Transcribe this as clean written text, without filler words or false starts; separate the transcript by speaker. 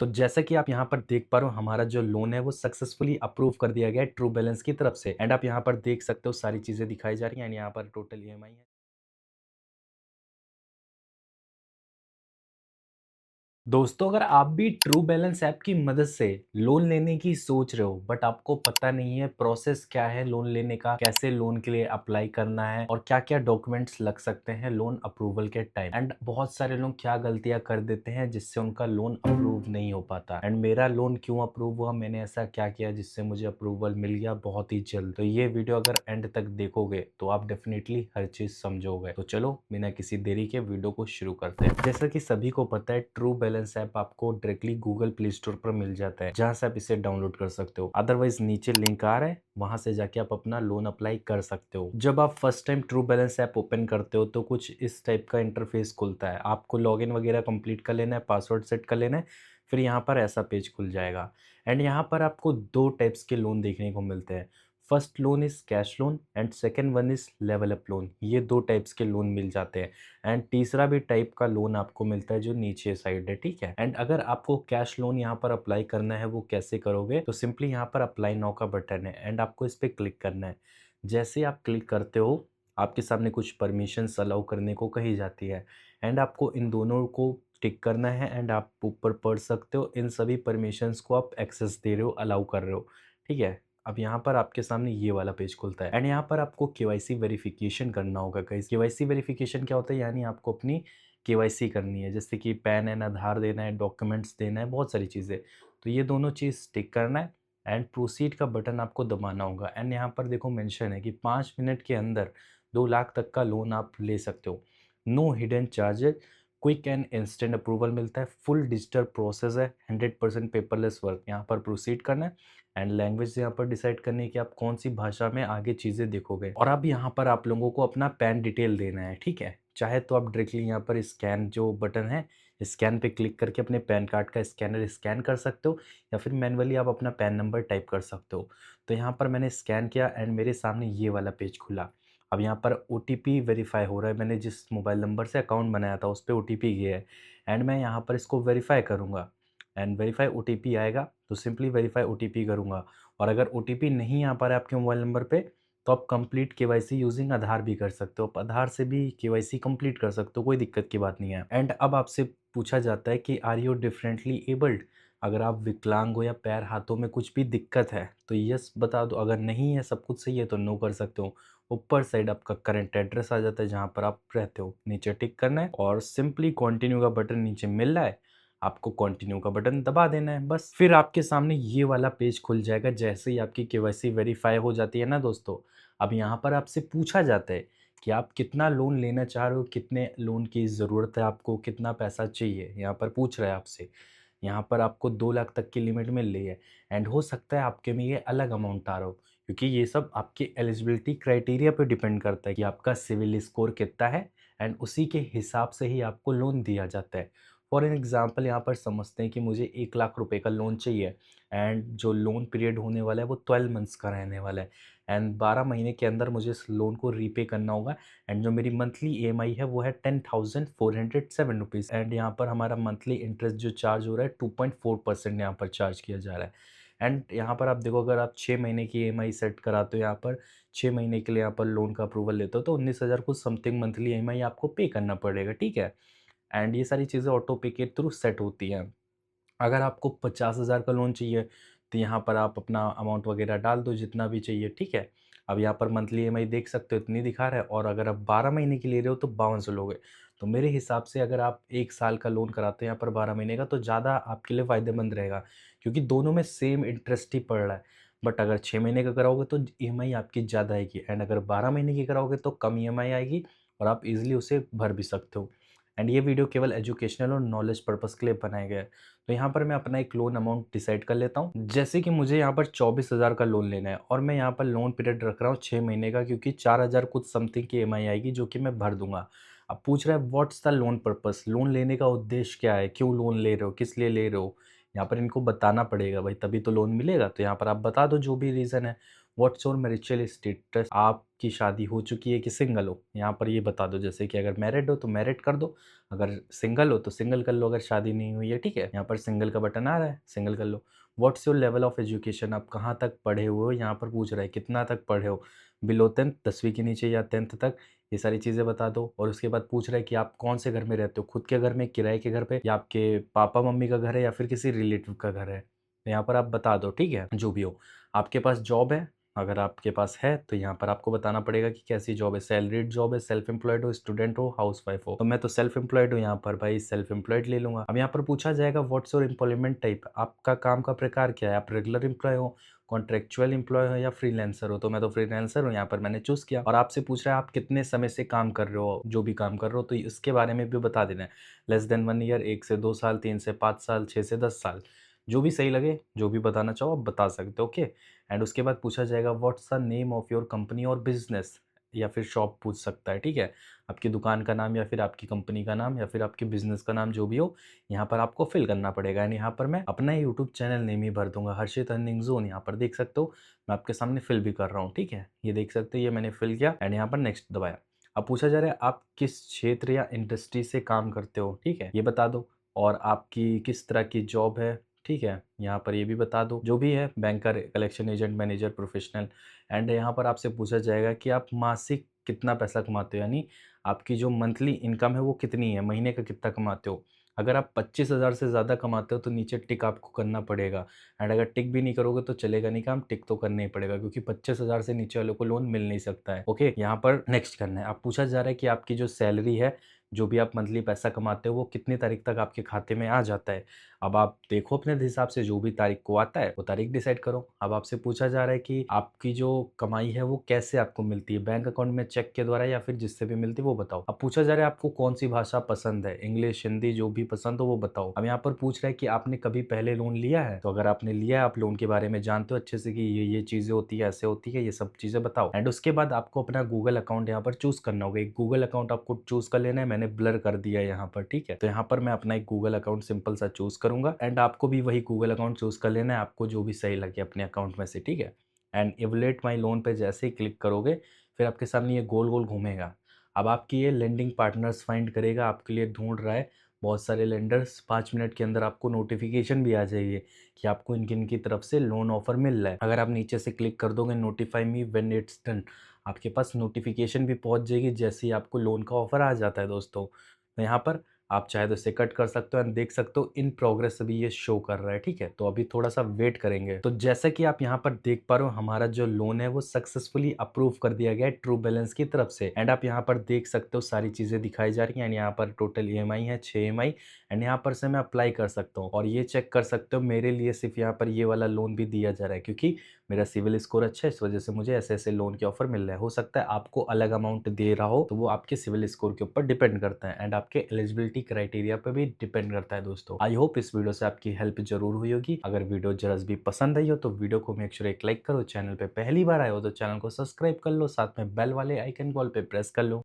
Speaker 1: तो जैसा कि आप यहाँ पर देख पा रहे हो हमारा जो लोन है वो सक्सेसफुली अप्रूव कर दिया गया है ट्रू बैलेंस की तरफ से एंड आप यहाँ पर देख सकते हो सारी चीज़ें दिखाई जा रही हैं एंड यहाँ पर टोटल ईएमआई है। दोस्तों अगर आप भी ट्रू बैलेंस ऐप की मदद से लोन लेने की सोच रहे हो बट आपको पता नहीं है प्रोसेस क्या है लोन लेने का, कैसे लोन के लिए अप्लाई करना है और क्या क्या डॉक्यूमेंट्स लग सकते हैं लोन अप्रूवल के टाइम, एंड बहुत सारे लोग क्या गलतियां कर देते हैं जिससे उनका लोन अप्रूव नहीं हो पाता। एंड मेरा लोन क्यों अप्रूव हुआ, मैंने ऐसा क्या किया जिससे मुझे अप्रूवल मिल गया बहुत ही जल्द। तो ये वीडियो अगर एंड तक देखोगे तो आप डेफिनेटली हर चीज समझोगे। तो चलो बिना किसी देरी के वीडियो को शुरू करते हैं। जैसा कि सभी को पता है ट्रू बैलेंस ऐप आपको डायरेक्टली गूगल प्ले स्टोर पर मिल जाता है जहां से आप इसे डाउनलोड कर सकते हो। अदरवाइज नीचे लिंक आ रहा है, वहां से जाके आप अपना लोन अप्लाई कर सकते हो। जब आप first time true balance app open करते हो तो कुछ इस टाइप का इंटरफेस खुलता है। आपको लॉगिन वगैरह कंप्लीट कर लेना है, पासवर्ड सेट कर लेना है, फिर यहाँ पर ऐसा पेज खुल जाएगा। एंड यहाँ पर आपको दो टाइप्स के लोन देखने को मिलते हैं। First loan is cash loan and second one is level up loan. ये दो टाइप्स के लोन मिल जाते हैं एंड तीसरा भी टाइप का लोन आपको मिलता है जो नीचे साइड है, ठीक है। एंड अगर आपको कैश लोन यहाँ पर अप्लाई करना है वो कैसे करोगे, तो सिंपली यहाँ पर अप्लाई नाउ का बटन है एंड आपको इस पर क्लिक करना है। जैसे आप क्लिक करते हो आपके सामने कुछ परमिशंस अलाउ करने को कही जाती है एंड आपको इन दोनों को टिक करना है एंड आप ऊपर पढ़ सकते हो इन सभी परमिशंस को आप एक्सेस दे रहे हो, अलाउ कर रहे हो, ठीक है। अब यहाँ पर आपके सामने ये वाला पेज खुलता है एंड यहाँ पर आपको केवाईसी वेरिफिकेशन करना होगा। गाइस केवाईसी वेरिफिकेशन क्या होता है, यानी आपको अपनी केवाईसी करनी है, जैसे कि पैन एंड आधार देना है, डॉक्यूमेंट्स देना है, बहुत सारी चीज़ें। तो ये दोनों चीज़ टिक करना है एंड प्रोसीड का बटन आपको दबाना होगा। एंड यहाँ पर देखो मेंशन है कि 5 मिनट के अंदर 2 लाख तक का लोन आप ले सकते हो। No hidden charges, quick and instant approval मिलता है, फुल डिजिटल प्रोसेस है, 100% पेपरलेस वर्क। यहाँ पर प्रोसीड करना है एंड लैंग्वेज यहाँ पर डिसाइड करनी है कि आप कौन सी भाषा में आगे चीज़ें देखोगे। और अब यहाँ पर आप लोगों को अपना पैन डिटेल देना है, ठीक है। चाहे तो आप डायरेक्टली यहाँ पर स्कैन जो बटन है स्कैन पे क्लिक करके अपने पैन कार्ड का स्कैनर स्कैन कर सकते हो या फिर मैनुअली आप अपना पैन नंबर टाइप कर सकते हो। तो यहाँ पर मैंने स्कैन किया एंड मेरे सामने ये वाला पेज खुला। अब यहाँ पर ओटीपी वेरीफाई हो रहा है, मैंने जिस मोबाइल नंबर से अकाउंट बनाया था उस पर ओटीपी गया है एंड मैं यहाँ पर इसको वेरीफाई करूँगा एंड वेरीफाई ओटीपी आएगा तो सिंपली वेरीफाई ओटीपी करूँगा। और अगर ओटीपी नहीं आ पा रहा है आपके मोबाइल नंबर पे तो आप कंप्लीट केवाईसी यूजिंग आधार भी कर सकते हो, आप आधार से भी केवाईसी कंप्लीट कर सकते हो, कोई दिक्कत की बात नहीं है। एंड अब आपसे पूछा जाता है कि आर यू डिफरेंटली एबल्ड, अगर आप विकलांग हो या पैर हाथों में कुछ भी दिक्कत है तो यस बता दो, अगर नहीं है सब कुछ सही है तो नो कर सकते हो। ऊपर साइड आपका करंट एड्रेस आ जाता है जहाँ पर आप रहते हो, नीचे टिक करना है और सिंपली कंटिन्यू का बटन नीचे मिल रहा है, आपको कंटिन्यू का बटन दबा देना है बस। फिर आपके सामने ये वाला पेज खुल जाएगा जैसे ही आपकी केवाईसी वेरीफाई हो जाती है ना दोस्तों। अब यहाँ पर आपसे पूछा जाता है कि आप कितना लोन लेना चाह रहे हो, कितने लोन की ज़रूरत है आपको, कितना पैसा चाहिए, यहाँ पर पूछ रहा है आपसे। यहाँ पर आपको 2 लाख तक की लिमिट मिल रही है एंड हो सकता है आपके में ये अलग अमाउंट आ रहा हो, क्योंकि ये सब आपके एलिजिबिलिटी क्राइटेरिया पे डिपेंड करता है कि आपका सिविल स्कोर कितना है एंड उसी के हिसाब से ही आपको लोन दिया जाता है। फॉर एन एग्जांपल यहाँ पर समझते हैं कि मुझे 1 लाख रुपए का लोन चाहिए एंड जो लोन पीरियड होने वाला है वो 12 मंथ्स का रहने वाला है एंड 12 महीने के अंदर मुझे इस लोन को रीपे करना होगा। एंड जो मेरी मंथली ईएमआई है वो है 10,407 रुपीज़ एंड यहाँ पर हमारा मंथली इंटरेस्ट जो चार्ज हो रहा है 2.4% यहाँ पर चार्ज किया जा रहा है। एंड यहाँ पर आप देखो अगर आप 6 महीने की ईएमआई सेट कराते हो, यहाँ पर 6 महीने के लिए यहाँ पर लोन का अप्रूवल लेते हो तो 19,000 कुछ समथिंग मंथली ईएमआई आपको पे करना पड़ेगा, ठीक है। एंड ये सारी चीज़ें ऑटो पे के थ्रू सेट होती हैं। अगर आपको 50,000 का लोन चाहिए तो यहाँ पर आप अपना अमाउंट वगैरह डाल दो जितना भी चाहिए, ठीक है। अब यहाँ पर मंथली ईएमआई देख सकते हो इतनी दिखा रहा है और अगर आप 12 महीने की ले रहे हो तो 5200 लोगे। तो मेरे हिसाब से अगर आप 1 साल का लोन कराते हो यहाँ पर 12 महीने का तो ज़्यादा आपके लिए फ़ायदेमंद रहेगा, क्योंकि दोनों में सेम इंटरेस्ट ही पड़ रहा है। बट अगर 6 महीने का कराओगे तो ईएमआई आपकी ज़्यादा आएगी एंड अगर 12 महीने की कराओगे तो कम ईएमआई आएगी और आप इजीली उसे भर भी सकते हो। एंड ये वीडियो केवल एजुकेशनल और नॉलेज पर्पस के लिए बनाया गया है। तो यहाँ पर मैं अपना एक लोन अमाउंट डिसाइड कर लेता हूँ, जैसे कि मुझे यहाँ पर 24,000 का लोन लेना है और मैं यहाँ पर लोन पीरियड रख रहा हूँ 6 महीने का, क्योंकि 4,000 कुछ समथिंग की ईएमआई आएगी जो कि मैं भर दूंगा। अब पूछ रहा है what's the loan purpose, loan लेने का उद्देश्य क्या है, क्यों लोन ले रहे हो, किस लिए ले रहे हो। यहाँ पर इनको बताना पड़ेगा भाई, तभी तो लोन मिलेगा। तो यहाँ पर आप बता दो जो भी रीज़न है। व्हाट्स योर मैरिटल स्टेटस, आपकी शादी हो चुकी है कि सिंगल हो, यहाँ पर ये बता दो। जैसे कि अगर मैरिड हो तो मैरिड कर दो, अगर सिंगल हो तो सिंगल कर लो, अगर शादी नहीं हुई है, ठीक है, यहाँ पर सिंगल का बटन आ रहा है, सिंगल कर लो। What's your level of education, आप कहाँ तक पढ़े हुए हो, यहाँ पर पूछ रहा है कितना तक पढ़े हो, बिलो 10th, 10वीं के नीचे या 10th तक, ये सारी चीज़ें बता दो। और उसके बाद पूछ रहा है कि आप कौन से घर में रहते हो, खुद के घर में, किराए के घर पे, या आपके पापा मम्मी का घर है, या फिर किसी रिलेटिव का घर है, तो यहाँ पर आप बता दो, ठीक है, जो भी हो। आपके पास जॉब है, अगर आपके पास है तो यहाँ पर आपको बताना पड़ेगा कि कैसी जॉब है, सैलरीड जॉब है, सेल्फ एम्प्लॉयड हो, स्टूडेंट हो, हाउसवाइफ हो। तो मैं तो सेल्फ एम्प्लॉयड हूँ, यहाँ पर भाई सेल्फ एम्प्लॉयड ले लूंगा। अब यहाँ पर पूछा जाएगा व्हाट्स योर एम्प्लॉयमेंट टाइप, आपका काम का प्रकार क्या है, आप रेगुलर एम्प्लॉय हो, कॉन्ट्रेक्चुअल एम्प्लॉय हो, या फ्रीलांसर हो। तो मैं तो फ्रीलांसर हूँ, यहाँ पर मैंने चूज किया। और आपसे पूछ रहा है आप कितने समय से काम कर रहे हो, जो भी काम कर रहे हो, तो इसके बारे में भी बता देना है। लेस देन 1 ईयर, 1 से 2 साल, 3 से 5 साल, 6 से 10 साल, जो भी सही लगे, जो भी बताना चाहो आप बता सकते हो, ओके। एंड उसके बाद पूछा जाएगा what's the name of your company और बिजनेस, या फिर शॉप पूछ सकता है, ठीक है, आपकी दुकान का नाम, या फिर आपकी कंपनी का नाम, या फिर आपके बिजनेस का नाम, जो भी हो, यहाँ पर आपको फिल करना पड़ेगा। एंड यहाँ पर मैं अपना यूट्यूब चैनल नेम ही भर दूंगा, हर्षित अर्निंग जोन, यहाँ पर देख सकते हो मैं आपके सामने फिल भी कर रहा हूँ, ठीक है, ये देख सकते हो, ये मैंने फिल किया। एंड यहाँ पर नेक्स्ट दबाया। अब पूछा जा रहा है आप किस क्षेत्र या इंडस्ट्री से काम करते हो, ठीक है, ये बता दो। और आपकी किस तरह की जॉब है, ठीक है, यहाँ पर ये भी बता दो, जो भी है, banker, collection agent, manager, professional. And यहाँ पर आपसे पूछा जाएगा कि आप मासिक कितना पैसा कमाते हो, यानी आपकी जो मंथली इनकम है वो कितनी है, महीने का कितना कमाते हो। अगर आप 25,000 से ज़्यादा कमाते हो तो नीचे टिक आपको करना पड़ेगा। एंड अगर टिक भी नहीं करोगे तो चलेगा नहीं, काम टिक तो करना ही पड़ेगा, क्योंकि 25,000 से नीचे वालों को लोन मिल नहीं सकता है, ओके। यहाँ पर नेक्स्ट करना है। अब पूछा जा रहा है कि आपकी जो सैलरी है, जो भी आप मंथली पैसा कमाते हो, वो कितनी तारीख तक आपके खाते में आ जाता है। अब आप देखो अपने हिसाब से, जो भी तारीख को आता है वो तारीख डिसाइड करो। अब आपसे पूछा जा रहा है कि आपकी जो कमाई है वो कैसे आपको मिलती है, बैंक अकाउंट में, चेक के द्वारा, या फिर जिससे भी मिलती है वो बताओ। अब पूछा जा रहा है आपको कौन सी भाषा पसंद है, इंग्लिश, हिंदी, जो भी पसंद हो वो बताओ। अब यहाँ पर पूछ रहा है कि आपने कभी पहले लोन लिया है, तो अगर आपने लिया है, आप लोन के बारे में जानते हो अच्छे से कि ये चीजें होती है, ऐसे होती है, ये सब चीजें बताओ। एंड उसके बाद आपको अपना गूगल अकाउंट यहाँ पर चूज करना होगा, एक गूगल अकाउंट आपको चूज कर लेना है, मैंने ब्लर कर दिया है यहाँ पर, ठीक है। तो यहाँ पर मैं अपना एक गूगल अकाउंट सिंपल सा चूज करूंगा। एंड आपको भी वही गूगल अकाउंट चूज कर लेना है, आपको जो भी सही लगे अपने अकाउंट में से, ठीक है। एंड इवलेट माई लोन पे जैसे ही क्लिक करोगे, फिर आपके सामने ये गोल गोल घूमेगा। अब आपकी ये लेंडिंग पार्टनर्स फाइंड करेगा, आपके लिए ढूंढ रहा है बहुत सारे लेंडर्स। 5 मिनट के अंदर आपको नोटिफिकेशन भी आ जाएगी कि आपको इनकी इनकी तरफ से लोन ऑफर मिल रहा है। अगर आप नीचे से क्लिक कर दोगे notify me when it's done, आपके पास नोटिफिकेशन भी पहुंच जाएगी जैसे ही आपको लोन का ऑफर आ जाता है दोस्तों। तो यहाँ पर आप चाहे तो इसे कट कर सकते हो एंड देख सकते हो इन प्रोग्रेस अभी ये शो कर रहा है, ठीक है। तो अभी थोड़ा सा वेट करेंगे। तो जैसा कि आप यहाँ पर देख पा रहे हो, हमारा जो लोन है वो सक्सेसफुली अप्रूव कर दिया गया है ट्रू बैलेंस की तरफ से। एंड आप यहाँ पर देख सकते हो सारी चीजें दिखाई जा रही हैं। एंड यहाँ पर टोटल ईएमआई है 6 ईएमआई। एंड यहाँ पर से मैं अप्लाई कर सकता हूँ और ये चेक कर सकते हो मेरे लिए सिर्फ यहाँ पर ये वाला लोन भी दिया जा रहा है, क्योंकि मेरा सिविल स्कोर अच्छा है, इस वजह से मुझे ऐसे ऐसे लोन के ऑफर मिल रहा है। हो सकता है आपको अलग अमाउंट दे रहा हो, तो वो आपके सिविल स्कोर के ऊपर डिपेंड करता है एंड आपके एलिजिबिलिटी क्राइटेरिया पे भी डिपेंड करता है दोस्तों। आई होप इस वीडियो से आपकी हेल्प जरूर हुई होगी। अगर वीडियो जरा भी पसंद आई हो तो वीडियो को मेक श्योर एक लाइक करो, चैनल पे पहली बार आए हो तो चैनल को सब्सक्राइब कर लो, साथ में बेल वाले आइकन कॉल पे प्रेस कर लो।